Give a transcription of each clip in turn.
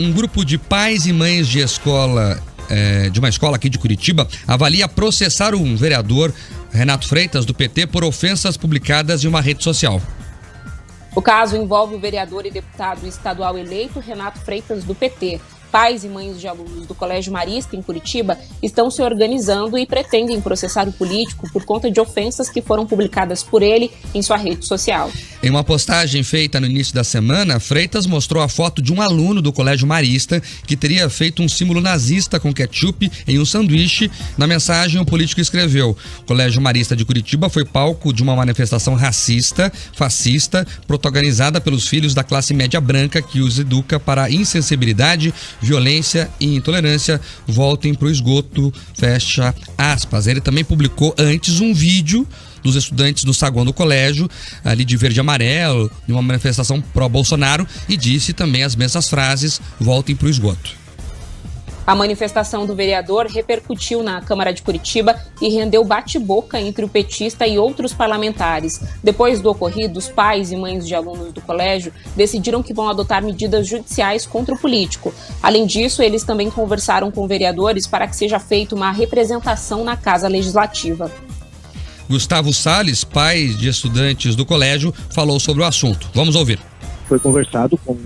Um grupo de pais e mães de uma escola aqui de Curitiba avalia processar um vereador, Renato Freitas, do PT, por ofensas publicadas em uma rede social. O caso envolve o vereador e deputado estadual eleito Renato Freitas, do PT. Pais e mães de alunos do Colégio Marista, em Curitiba, estão se organizando e pretendem processar o político por conta de ofensas que foram publicadas por ele em sua rede social. Em uma postagem feita no início da semana, Freitas mostrou a foto de um aluno do Colégio Marista que teria feito um símbolo nazista com ketchup em um sanduíche. Na mensagem, o político escreveu: o Colégio Marista de Curitiba foi palco de uma manifestação racista, fascista, protagonizada pelos filhos da classe média branca que os educa para a insensibilidade, violência e intolerância. Voltem pro esgoto, fecha aspas. Ele também publicou antes um vídeo dos estudantes do saguão do colégio, ali de verde e amarelo, de uma manifestação pró-Bolsonaro, e disse também as mesmas frases: voltem pro esgoto. A manifestação do vereador repercutiu na Câmara de Curitiba e rendeu bate-boca entre o petista e outros parlamentares. Depois do ocorrido, os pais e mães de alunos do colégio decidiram que vão adotar medidas judiciais contra o político. Além disso, eles também conversaram com vereadores para que seja feita uma representação na Casa Legislativa. Gustavo Salles, pai de estudantes do colégio, falou sobre o assunto. Vamos ouvir. Foi conversado com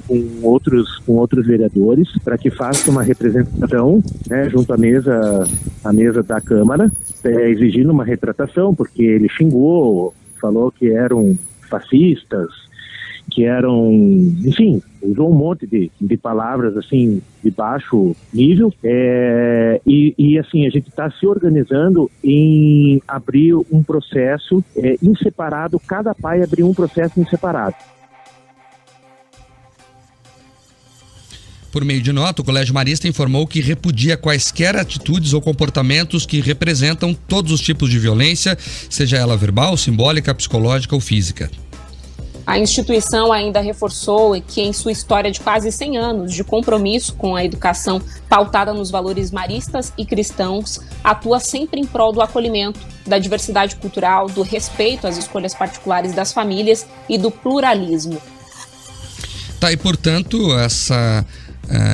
outros vereadores para que faça uma representação, né, junto à mesa da Câmara, exigindo uma retratação, porque ele xingou, falou que eram fascistas, que eram, enfim, usou um monte de palavras assim de baixo nível, e assim, a gente está se organizando em abrir um processo em separado, cada pai abrir um processo em separado. Por meio de nota, o Colégio Marista informou que repudia quaisquer atitudes ou comportamentos que representam todos os tipos de violência, seja ela verbal, simbólica, psicológica ou física. A instituição ainda reforçou que, em sua história de quase 100 anos de compromisso com a educação pautada nos valores maristas e cristãos, atua sempre em prol do acolhimento, da diversidade cultural, do respeito às escolhas particulares das famílias e do pluralismo. Tá, e portanto,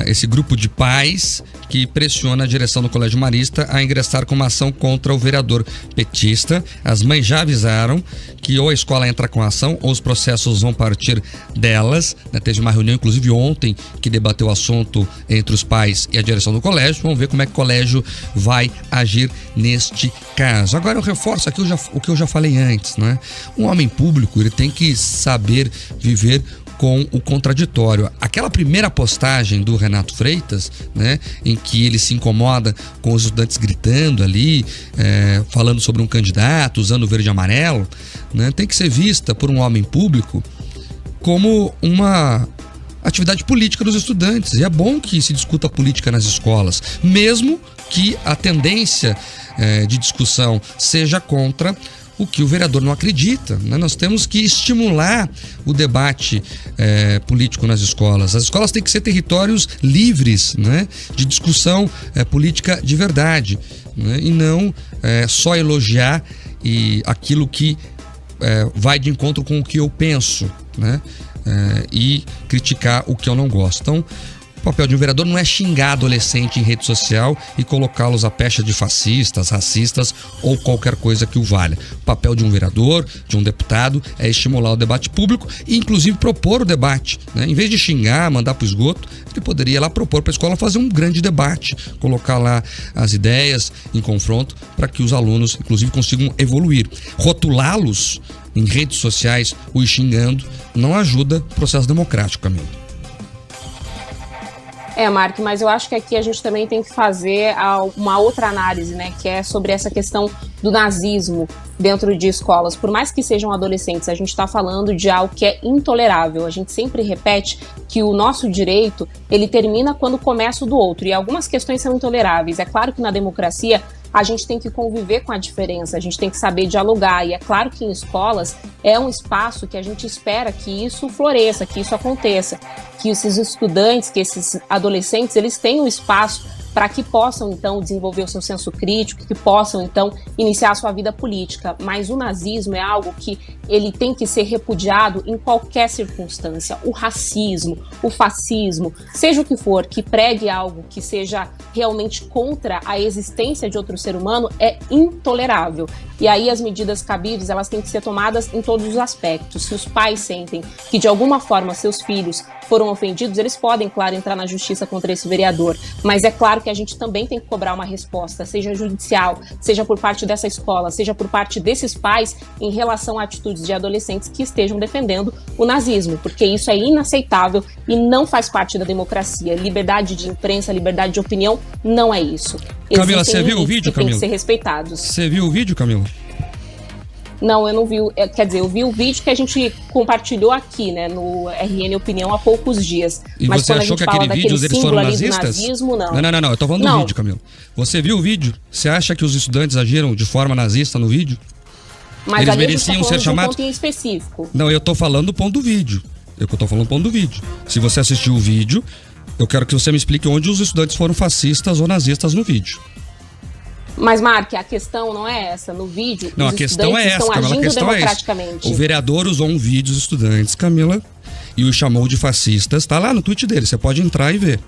esse grupo de pais que pressiona a direção do Colégio Marista a ingressar com uma ação contra o vereador petista. As mães já avisaram que ou a escola entra com a ação ou os processos vão partir delas, né? Teve uma reunião, inclusive ontem, que debateu o assunto entre os pais e a direção do colégio. Vamos ver como é que o colégio vai agir neste caso. Agora eu reforço aqui o que eu já falei antes, né? Um homem público, ele tem que saber viver com o contraditório. Aquela primeira postagem do Renato Freitas, né, em que ele se incomoda com os estudantes gritando ali, falando sobre um candidato, usando o verde e amarelo, né, tem que ser vista por um homem público como uma atividade política dos estudantes. E é bom que se discuta política nas escolas, mesmo que a tendência de discussão seja contra o que o vereador não acredita, né? Nós temos que estimular o debate político nas escolas. As escolas têm que ser territórios livres, né, de discussão política de verdade, né, e não só elogiar aquilo que vai de encontro com o que eu penso, né, e criticar o que eu não gosto. Então, o papel de um vereador não é xingar adolescente em rede social e colocá-los à pecha de fascistas, racistas ou qualquer coisa que o valha. O papel de um vereador, de um deputado, é estimular o debate público e, inclusive, propor o debate, né? Em vez de xingar, mandar para o esgoto, ele poderia lá propor para a escola fazer um grande debate, colocar lá as ideias em confronto para que os alunos, inclusive, consigam evoluir. Rotulá-los em redes sociais ou xingando não ajuda o processo democrático, Camila. Mark, mas eu acho que aqui a gente também tem que fazer uma outra análise, né, que é sobre essa questão do nazismo dentro de escolas. Por mais que sejam adolescentes, a gente está falando de algo que é intolerável. A gente sempre repete que o nosso direito, ele termina quando começa o do outro, e algumas questões são intoleráveis. É claro que na democracia a gente tem que conviver com a diferença, a gente tem que saber dialogar, e é claro que em escolas é um espaço que a gente espera que isso floresça, que isso aconteça, que esses estudantes, que esses adolescentes, eles tenham espaço para que possam, então, desenvolver o seu senso crítico, que possam, então, iniciar a sua vida política. Mas o nazismo é algo que ele tem que ser repudiado em qualquer circunstância. O racismo, o fascismo, seja o que for, que pregue algo que seja realmente contra a existência de outro ser humano, é intolerável. E aí as medidas cabíveis, elas têm que ser tomadas em todos os aspectos. Se os pais sentem que, de alguma forma, seus filhos foram ofendidos, eles podem, claro, entrar na justiça contra esse vereador. Mas é claro que a gente também tem que cobrar uma resposta, seja judicial, seja por parte dessa escola, seja por parte desses pais, em relação a atitudes de adolescentes que estejam defendendo o nazismo, porque isso é inaceitável e não faz parte da democracia. Liberdade de imprensa, liberdade de opinião, não é isso. Camila, você viu o vídeo, Camila? Tem que ser respeitados. Você viu o vídeo, Camila? Não, eu não vi. Quer dizer, eu vi o vídeo que a gente compartilhou aqui, né, no RN Opinião há poucos dias. E mas você achou que aquele vídeo eles foram nazistas? Nazismo, não. Não, eu tô falando do vídeo, Camila. Você viu o vídeo? Você acha que os estudantes agiram de forma nazista no vídeo? Mas eles ali mereciam ser chamados? Um ponto em específico. Não, eu tô falando do ponto do vídeo. Se você assistiu o vídeo, eu quero que você me explique onde os estudantes foram fascistas ou nazistas no vídeo. Mas, Mark, a questão não é essa. No vídeo, não, os a questão é essa, Camila, a questão democraticamente. O vereador usou um vídeo dos estudantes, Camila, e os chamou de fascistas. Tá lá no tweet dele, você pode entrar e ver.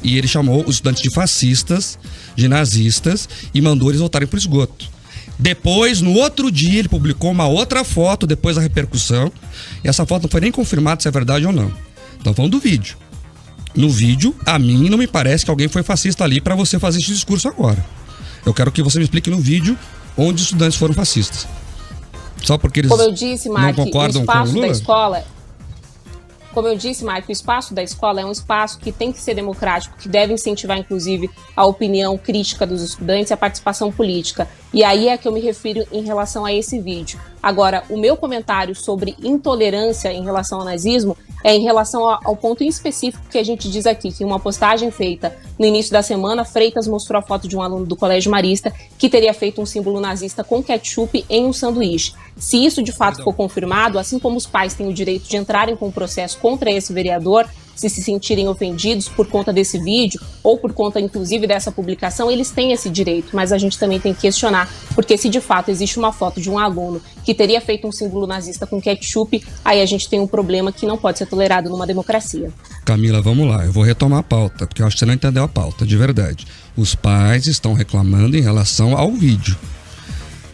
E ele chamou os estudantes de fascistas, de nazistas, e mandou eles voltarem pro esgoto. Depois, no outro dia, ele publicou uma outra foto, depois da repercussão, e essa foto não foi nem confirmada se é verdade ou não. Então, falando do vídeo. No vídeo, a mim não me parece que alguém foi fascista ali para você fazer esse discurso agora. Eu quero que você me explique no vídeo onde os estudantes foram fascistas. Só porque eles Como eu disse, Mark, não concordam o com o espaço Lula? da escola... Como eu disse, Marco, o espaço da escola é um espaço que tem que ser democrático, que deve incentivar, inclusive, a opinião crítica dos estudantes e a participação política. E aí é que eu me refiro em relação a esse vídeo. Agora, o meu comentário sobre intolerância em relação ao nazismo é em relação ao ponto em específico que a gente diz aqui, que em uma postagem feita no início da semana, Freitas mostrou a foto de um aluno do Colégio Marista que teria feito um símbolo nazista com ketchup em um sanduíche. Se isso de fato for confirmado, assim como os pais têm o direito de entrarem com um processo contra esse vereador, se sentirem ofendidos por conta desse vídeo ou por conta, inclusive, dessa publicação, eles têm esse direito, mas a gente também tem que questionar, porque se de fato existe uma foto de um aluno que teria feito um símbolo nazista com ketchup, aí a gente tem um problema que não pode ser tolerado numa democracia. Camila, vamos lá, eu vou retomar a pauta, porque eu acho que você não entendeu a pauta, de verdade. Os pais estão reclamando em relação ao vídeo.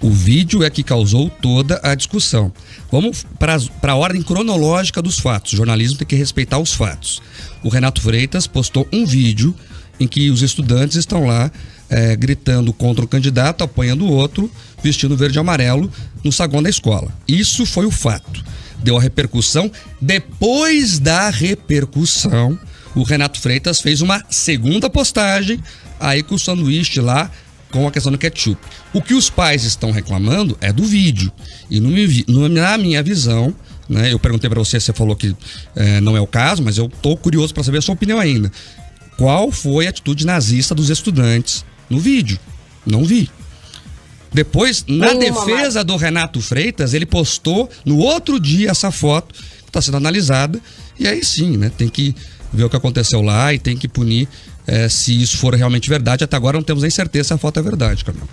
O vídeo é que causou toda a discussão. Vamos para a ordem cronológica dos fatos. O jornalismo tem que respeitar os fatos. O Renato Freitas postou um vídeo em que os estudantes estão lá gritando contra o candidato, apoiando o outro, vestindo verde e amarelo no saguão da escola. Isso foi o fato. Deu a repercussão. Depois da repercussão, o Renato Freitas fez uma segunda postagem, aí com o sanduíche lá, com a questão do ketchup. O que os pais estão reclamando é do vídeo. E na minha visão, né, eu perguntei para você falou que não é o caso, mas eu tô curioso para saber a sua opinião ainda. Qual foi a atitude nazista dos estudantes no vídeo? Não vi. Depois, na defesa do Renato Freitas, ele postou no outro dia essa foto que está sendo analisada. E aí sim, né, tem que ver o que aconteceu lá e tem que punir se isso for realmente verdade. Até agora não temos nem certeza se a foto é verdade, Camila.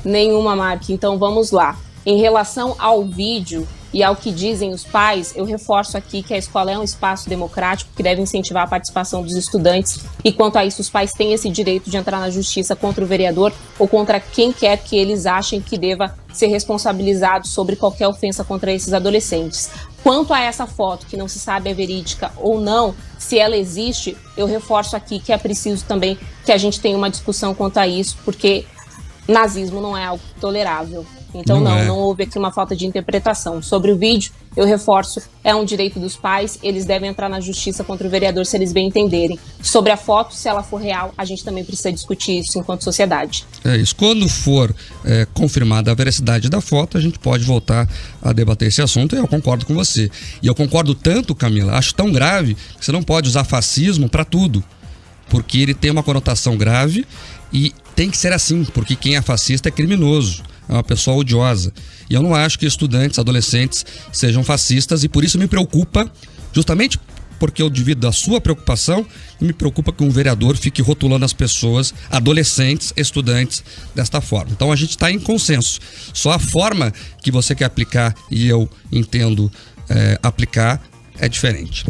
Nenhuma, Mark. Então vamos lá. Em relação ao vídeo e ao que dizem os pais, eu reforço aqui que a escola é um espaço democrático que deve incentivar a participação dos estudantes e quanto a isso os pais têm esse direito de entrar na justiça contra o vereador ou contra quem quer que eles achem que deva ser responsabilizado sobre qualquer ofensa contra esses adolescentes. Quanto a essa foto, que não se sabe é verídica ou não, se ela existe, eu reforço aqui que é preciso também que a gente tenha uma discussão quanto a isso, porque nazismo não é algo tolerável. Então não houve aqui uma falta de interpretação. Sobre o vídeo, eu reforço, é um direito dos pais, eles devem entrar na justiça contra o vereador se eles bem entenderem. Sobre a foto, se ela for real, a gente também precisa discutir isso enquanto sociedade. É isso. Quando for confirmada a veracidade da foto, a gente pode voltar a debater esse assunto e eu concordo com você. E eu concordo tanto, Camila, acho tão grave que você não pode usar fascismo para tudo, porque ele tem uma conotação grave e tem que ser assim, porque quem é fascista é criminoso. É uma pessoa odiosa. E eu não acho que estudantes, adolescentes sejam fascistas e por isso me preocupa, justamente porque eu divido da sua preocupação e me preocupa que um vereador fique rotulando as pessoas, adolescentes, estudantes, desta forma. Então a gente está em consenso. Só a forma que você quer aplicar e eu entendo aplicar é diferente.